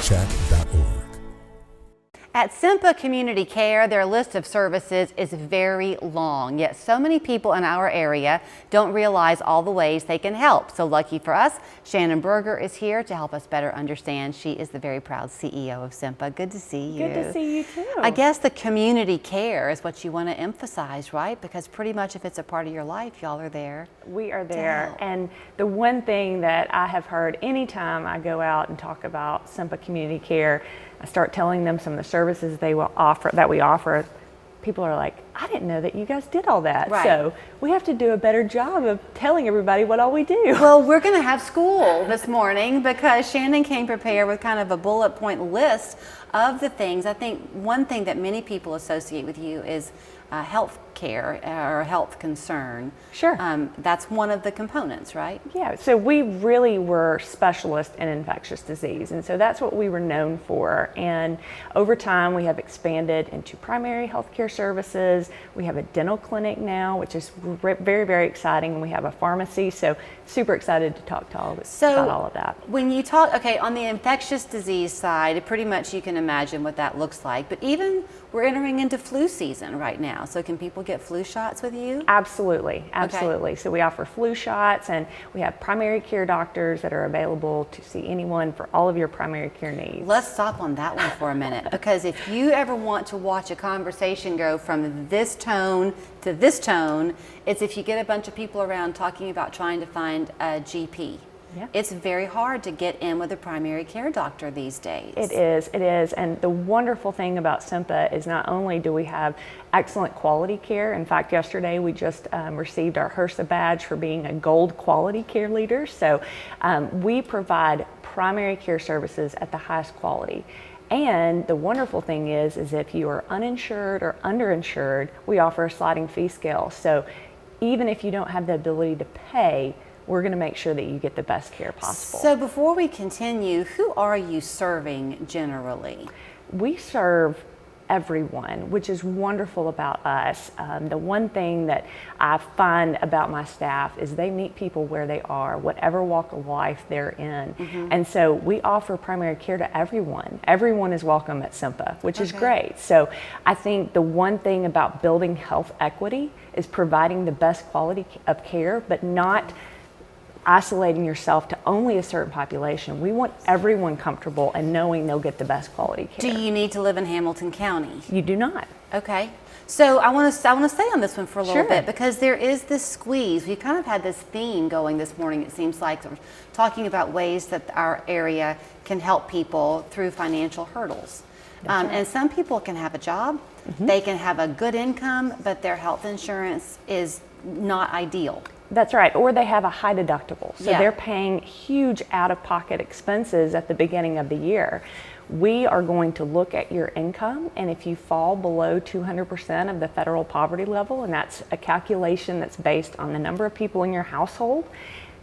SempaChat.org. At CEMPA Community Care, their list of services is very long, yet so many people in our area don't realize all the ways they can help. So lucky for us, Shannon Berger is here to help us better understand. She is the very proud CEO of CEMPA. Good to see you. Good to see you too. I guess the community care is what you want to emphasize, right? Because pretty much if it's a part of your life, y'all are there. We are there. And the one thing that I have heard anytime I go out and talk about CEMPA Community Care, I start telling them some of the services we offer. People are like, I didn't know that you guys did all that. Right. So we have to do a better job of telling everybody what all we do. Well, we're going to have school this morning because Shannon came prepared with kind of a bullet point list of the things. I think one thing that many people associate with you is health care or health concern. Sure. That's one of the components, right? Yeah, so we really were specialists in infectious disease, and so that's what we were known for. And over time, we have expanded into primary health care services. We have a dental clinic now, which is very, very exciting, and we have a pharmacy, so super excited to talk to about all of that. When you talk, okay, on the infectious disease side, pretty much you can imagine what that looks like, but even we're entering into flu season right now, so can people get flu shots with you? Absolutely, absolutely. Okay. So we offer flu shots, and we have primary care doctors that are available to see anyone for all of your primary care needs. Let's stop on that one for a minute, because if you ever want to watch a conversation go from this tone to this tone, it's if you get a bunch of people around talking about trying to find a GP. Yeah. It's very hard to get in with a primary care doctor these days. It is. And the wonderful thing about CEMPA is not only do we have excellent quality care, in fact, yesterday we just received our HRSA badge for being a gold quality care leader. So we provide primary care services at the highest quality. And the wonderful thing is if you are uninsured or underinsured, we offer a sliding fee scale. So even if you don't have the ability to pay, we're going to make sure that you get the best care possible. So before we continue, who are you serving generally? We serve everyone, which is wonderful about us. The one thing that I find about my staff is they meet people where they are, whatever walk of life they're in. Mm-hmm. And so we offer primary care to everyone. Everyone is welcome at CEMPA, which is great. So I think the one thing about building health equity is providing the best quality of care, but not isolating yourself to only a certain population. We want everyone comfortable and knowing they'll get the best quality care. Do you need to live in Hamilton County? You do not. Okay. So I want to stay on this one for a little Sure. bit, because there is this squeeze. We've kind of had this theme going this morning, it seems like, we're talking about ways that our area can help people through financial hurdles. Right. And some people can have a job, they can have a good income, but their health insurance is not ideal. That's right, or they have a high deductible. So Yeah. they're paying huge out-of-pocket expenses at the beginning of the year. We are going to look at your income, and if you fall below 200% of the federal poverty level, and that's a calculation that's based on the number of people in your household,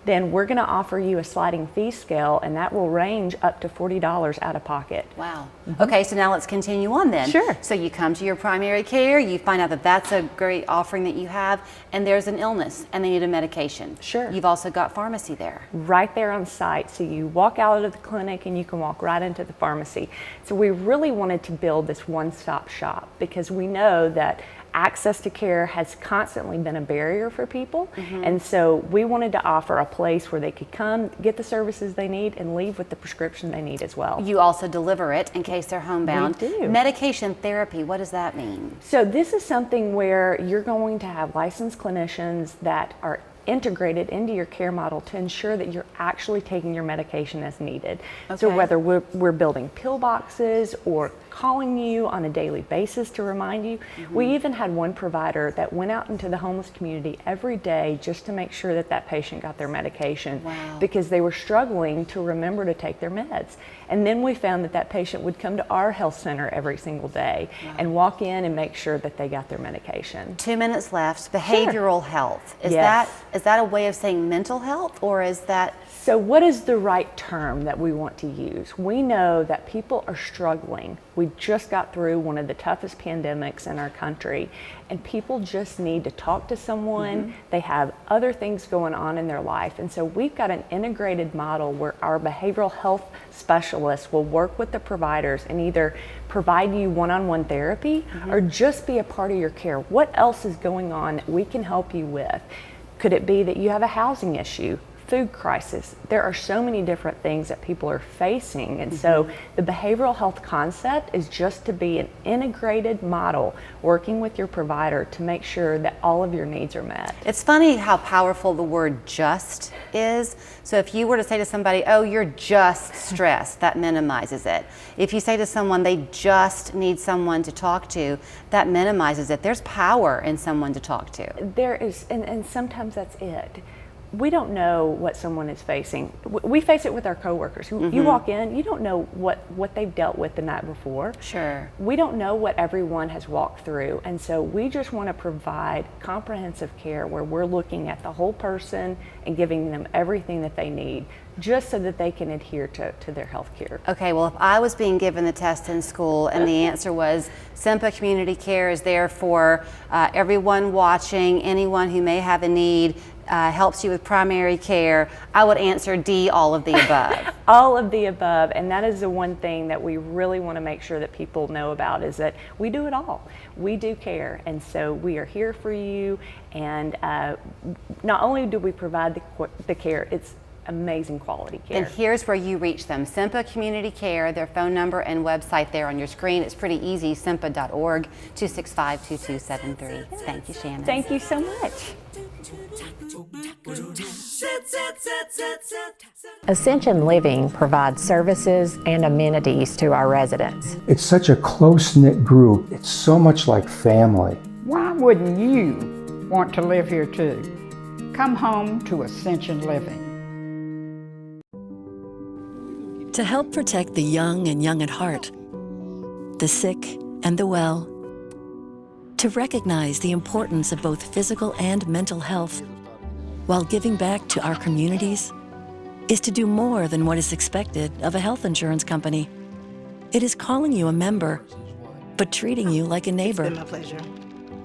then we're going to offer you a sliding fee scale, and that will range up to $40 out of pocket. Wow. Okay, so now let's continue on then. Sure. So you come to your primary care, you find out that that's a great offering that you have, and there's an illness and they need a medication. Sure. You've also got pharmacy there. Right there on site. So you walk out of the clinic and you can walk right into the pharmacy. So we really wanted to build this one-stop shop because we know that access to care has constantly been a barrier for people. And so we wanted to offer a place where they could come, get the services they need, and leave with the prescription they need as well. You also deliver it in case they're homebound. We do. Medication therapy, what does that mean? So this is something where you're going to have licensed clinicians that are integrated into your care model to ensure that you're actually taking your medication as needed. So Okay. whether we're building pill boxes or calling you on a daily basis to remind you. We even had one provider that went out into the homeless community every day just to make sure that that patient got their medication. Wow. Because they were struggling to remember to take their meds. And then we found that that patient would come to our health center every single day and walk in and make sure that they got their medication. 2 minutes left. Behavioral health. Is Yes. that Is that a way of saying mental health, or is that? So what is the right term that we want to use? We know that people are struggling. We just got through one of the toughest pandemics in our country, and people just need to talk to someone. They have other things going on in their life, and so we've got an integrated model where our behavioral health specialists will work with the providers and either provide you one-on-one therapy or just be a part of your care. What else is going on that we can help you with? Could it be that you have a housing issue? Food crisis. There are so many different things that people are facing, and so the behavioral health concept is just to be an integrated model working with your provider to make sure that all of your needs are met. It's funny how powerful the word just is. So if you were to say to somebody, oh, you're just stressed, that minimizes it. If you say to someone they just need someone to talk to, that minimizes it. There's power in someone to talk to. There is, and sometimes that's it. We don't know what someone is facing. We face it with our coworkers. You walk in, you don't know what they've dealt with the night before. Sure. We don't know what everyone has walked through, and so we just want to provide comprehensive care where we're looking at the whole person and giving them everything that they need, just so that they can adhere to their health care. Okay, well, if I was being given the test in school and the answer was CEMPA Community Care is there for everyone watching, anyone who may have a need, helps you with primary care, I would answer D, all of the above. All of the above, and that is the one thing that we really want to make sure that people know about, is that we do it all. We do care, and so we are here for you, and not only do we provide the care, it's amazing quality care. And here's where you reach them. CEMPA Community Care, their phone number and website there on your screen. It's pretty easy, CEMPA.org, 265-2273. Thank you, Shannon. Thank you so much. Ascension Living provides services and amenities to our residents. It's such a close-knit group. It's so much like family. Why wouldn't you want to live here too? Come home to Ascension Living. To help protect the young and young at heart, the sick and the well, to recognize the importance of both physical and mental health while giving back to our communities is to do more than what is expected of a health insurance company. It is calling you a member, but treating you like a neighbor. It's been my pleasure.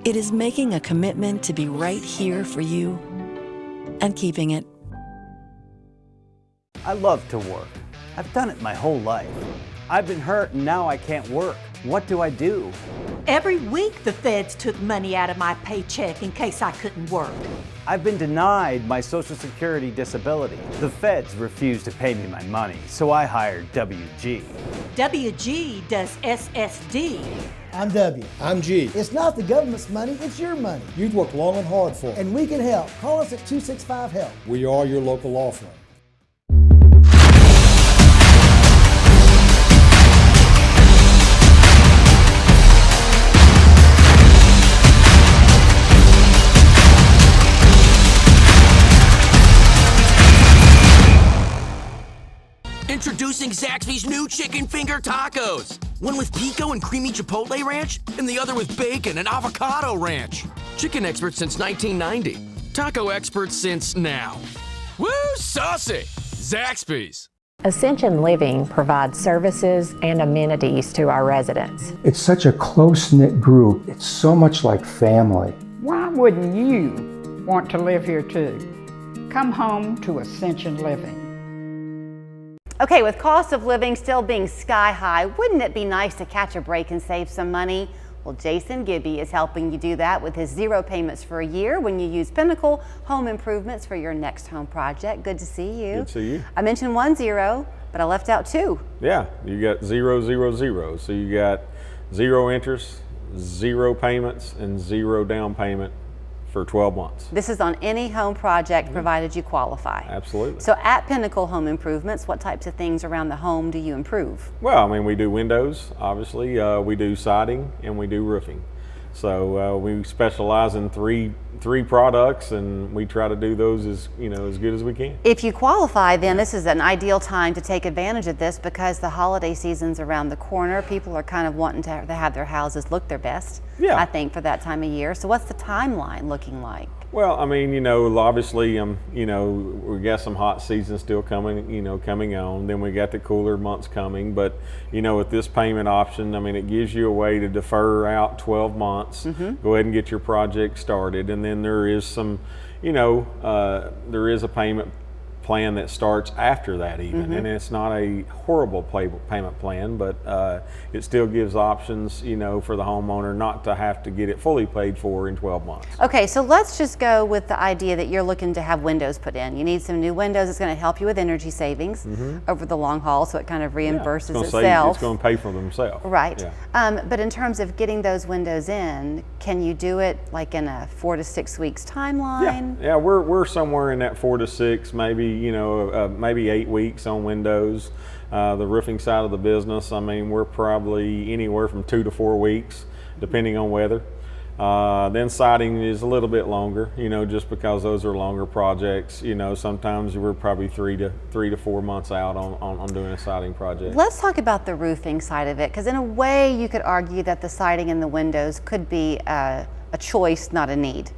It is making a commitment to be right here for you and keeping it. I love to work. I've done it my whole life. I've been hurt and now I can't work. What do I do? Every week the feds took money out of my paycheck in case I couldn't work. I've been denied my Social Security disability. The feds refused to pay me my money, so I hired WG. WG does SSD. I'm W. I'm G. It's not the government's money, it's your money. You've worked long and hard for it. And we can help. Call us at 265-HELP. We are your local law firm. Introducing Zaxby's new chicken finger tacos. One with pico and creamy chipotle ranch, and the other with bacon and avocado ranch. Chicken experts since 1990. Taco experts since now. Woo, saucy! Zaxby's. Ascension Living provides services and amenities to our residents. It's such a close-knit group. It's so much like family. Why wouldn't you want to live here too? Come home to Ascension Living. Okay, with cost of living still being sky high, wouldn't it be nice to catch a break and save some money? Well, Jason Gibby is helping you do that with his 0 payments for a year when you use Pinnacle Home Improvements for your next home project. Good to see you. Good to see you. I mentioned 10, but I left out 2. Yeah, you got 0, 0, 0. So you got 0 interest, 0 payments, and 0 down payment for 12 months. This is on any home project provided you qualify. Absolutely. So at Pinnacle Home Improvements, what types of things around the home do you improve? Well, I mean, we do windows, obviously. We do siding, and we do roofing. So we specialize in three products, and we try to do those as good as we can. If you qualify, then this is an ideal time to take advantage of this because the holiday season's around the corner. People are kind of wanting to have their houses look their best, yeah, I think, for that time of year. So what's the timeline looking like? Well, I mean, you know, obviously, you know, we got some hot seasons still coming, you know, coming on. Then we got the cooler months coming. But, you know, with this payment option, I mean, it gives you a way to defer out 12 months, go ahead and get your project started. And then there is some, you know, there is a payment plan that starts after that even, and it's not a horrible payment plan, but it still gives options, you know, for the homeowner not to have to get it fully paid for in 12 months. Okay, so let's just go with the idea that you're looking to have windows put in. You need some new windows. It's going to help you with energy savings over the long haul, so it kind of reimburses itself. It's going to pay for themselves. Right. Yeah. But in terms of getting those windows in, can you do it like in a 4 to 6 weeks timeline? Yeah, we're somewhere in that 4 to 6, maybe, you know, maybe 8 weeks on windows. The roofing side of the business, I mean, we're probably anywhere from 2 to 4 weeks, depending on weather. Then siding is a little bit longer, you know, just because those are longer projects. You know, sometimes we're probably 3 to 4 months out on doing a siding project. Let's talk about the roofing side of it, because in a way you could argue that the siding and the windows could be a choice, not a need.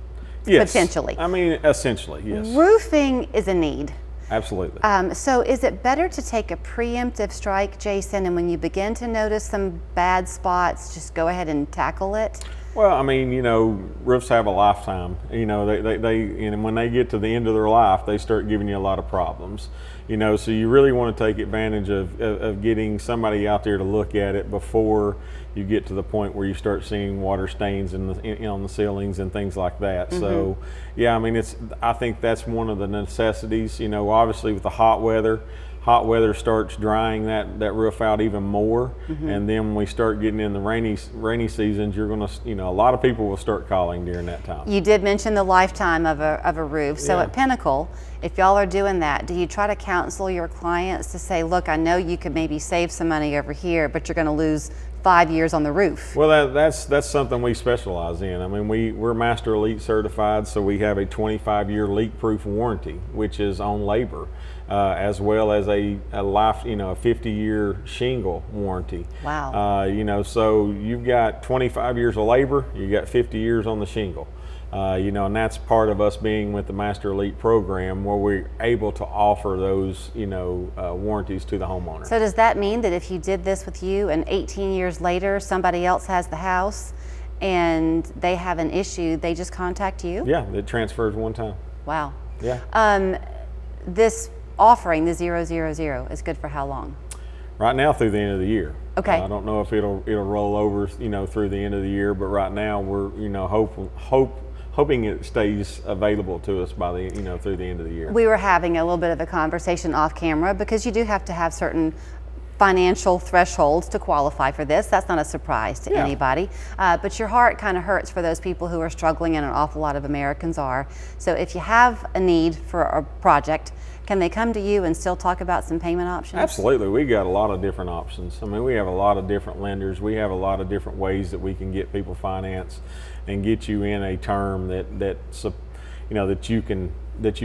Yes. Potentially. I mean, essentially, yes. Roofing is a need. Absolutely. So is it better to take a preemptive strike, Jason, and when you begin to notice some bad spots, just go ahead and tackle it? Well, I mean, you know, roofs have a lifetime. You know, and when they get to the end of their life, they start giving you a lot of problems. You know, so you really want to take advantage of getting somebody out there to look at it before you get to the point where you start seeing water stains on the ceilings and things like that. So, yeah, I mean, I think that's one of the necessities. You know, obviously with the hot weather starts drying that roof out even more, and then when we start getting in the rainy seasons, you're going to, you know, a lot of people will start calling during that time. You did mention the lifetime of a roof. So Yeah. at Pinnacle, if y'all are doing that, do you try to counsel your clients to say, look, I know you could maybe save some money over here, but you're going to lose 5 years on the roof? Well, that's something we specialize in. I mean, we're Master Elite certified, so we have a 25-year leak-proof warranty, which is on labor, as well as a life, you know, a 50-year shingle warranty. Wow. You know, so you've got 25 years of labor, you got 50 years on the shingle. You know, and that's part of us being with the Master Elite program, where we're able to offer those, you know, warranties to the homeowner. So does that mean that if you did this with you and 18 years later somebody else has the house and they have an issue, they just contact you? Yeah, it transfers one time. Wow. Yeah. This offering, the 000, is good for how long? Right now through the end of the year. Okay. I don't know if it'll roll over, you know, through the end of the year, but right now we're, you know, hoping it stays available to us by the, you know, through the end of the year. We were having a little bit of a conversation off camera because you do have to have certain financial thresholds to qualify for this. That's not a surprise to anybody. But your heart kind of hurts for those people who are struggling, and an awful lot of Americans are. So if you have a need for a project, can they come to you and still talk about some payment options? Absolutely. We got a lot of different options. I mean, we have a lot of different lenders. We have a lot of different ways that we can get people financed and get you in a term that you know, that you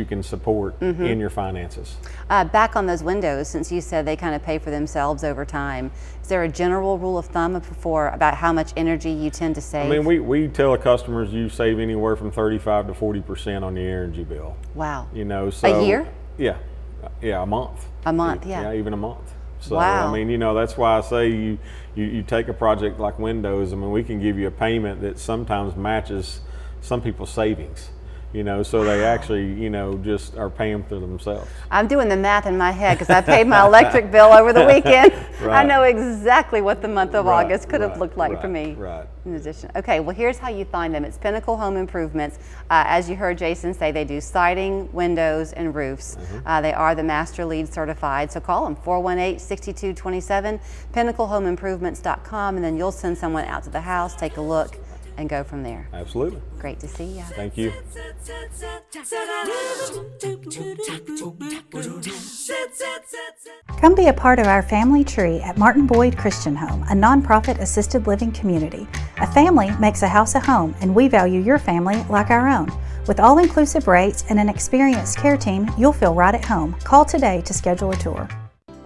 can support in your finances. Back on those windows, since you said they kind of pay for themselves over time, is there a general rule of thumb about how much energy you tend to save? I mean, we tell the customers you save anywhere from 35 to 40% on your energy bill. Wow. You know, so a year? Yeah, a month. A month, yeah. Yeah, even a month. So, wow. I mean, you know, that's why I say you take a project like windows. I mean, we can give you a payment that sometimes matches some people's savings. You know, so they actually, you know, just are paying for themselves. I'm doing the math in my head because I paid my electric bill over the weekend. Right. I know exactly what the month of August could have looked like for me. Right. In addition, okay, well, here's how you find them. It's Pinnacle Home Improvements. As you heard Jason say, they do siding, windows, and roofs. They are the Master Lead certified, so call them 418-6227, pinnaclehomeimprovements.com, and then you'll send someone out to the house, take a look, and go from there. Absolutely. Great to see you. Thank you. Come be a part of our family tree at Martin Boyd Christian Home, a nonprofit assisted living community. A family makes a house a home, and we value your family like our own. With all-inclusive rates and an experienced care team, you'll feel right at home. Call today to schedule a tour.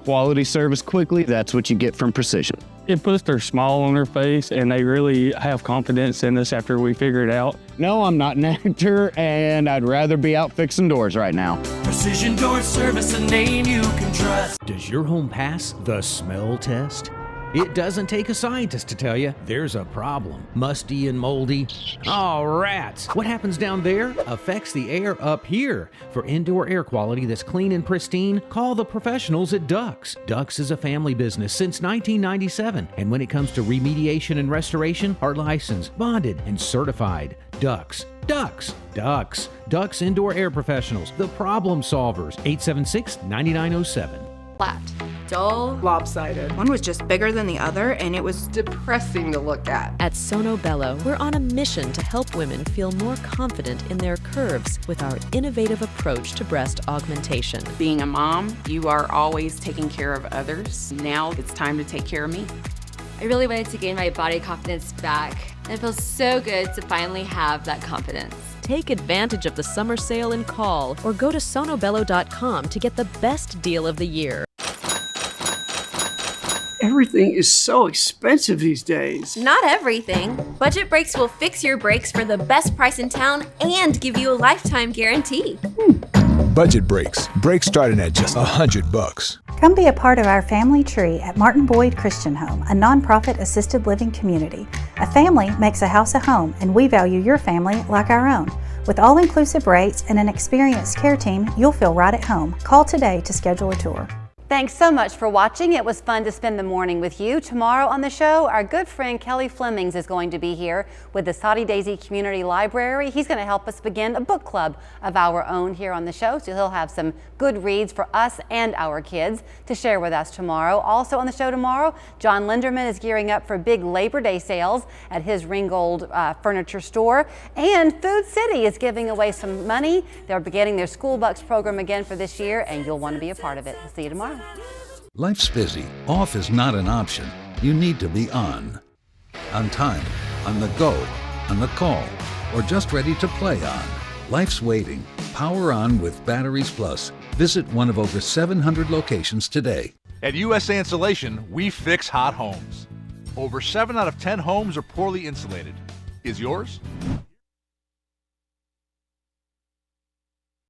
Quality service quickly, that's what you get from Precision. It puts their smile on their face, and they really have confidence in us after we figure it out. No, I'm not an actor, and I'd rather be out fixing doors right now. Precision Door Service, a name you can trust. Does your home pass the smell test? It doesn't take a scientist to tell you there's a problem. Musty and moldy. Oh, rats. What happens down there affects the air up here. For indoor air quality that's clean and pristine, call the professionals at Dux. Dux is a family business since 1997. And when it comes to remediation and restoration, are licensed, bonded, and certified. Dux. Dux. Dux. Dux Indoor Air Professionals. The problem solvers. 876-9907. Flat, dull, lopsided. One was just bigger than the other, and it was depressing to look at. At Sono Bello, we're on a mission to help women feel more confident in their curves with our innovative approach to breast augmentation. Being a mom, you are always taking care of others. Now it's time to take care of me. I really wanted to gain my body confidence back, and it feels so good to finally have that confidence. Take advantage of the summer sale and call, or go to sonobello.com to get the best deal of the year. Everything is so expensive these days. Not everything. Budget Brakes will fix your brakes for the best price in town and give you a lifetime guarantee. Budget Brakes. Brakes starting at just $100. Come be a part of our family tree at Martin Boyd Christian Home, a nonprofit assisted living community. A family makes a house a home, and we value your family like our own. With all-inclusive rates and an experienced care team, you'll feel right at home. Call today to schedule a tour. Thanks so much for watching. It was fun to spend the morning with you. Tomorrow on the show, our good friend Kelly Flemings is going to be here with the Soddy Daisy Community Library. He's going to help us begin a book club of our own here on the show, so he'll have some good reads for us and our kids to share with us tomorrow. Also on the show tomorrow, John Linderman is gearing up for big Labor Day sales at his Ringgold furniture store. And Food City is giving away some money. They're beginning their School Bucks program again for this year, and you'll want to be a part of it. We'll see you tomorrow. Life's busy. Off is not an option. You need to be on. On time, on the go, on the call, or just ready to play on. Life's waiting. Power on with Batteries Plus. Visit one of over 700 locations today. At USA Insulation, we fix hot homes. Over 7 out of 10 homes are poorly insulated. Is yours?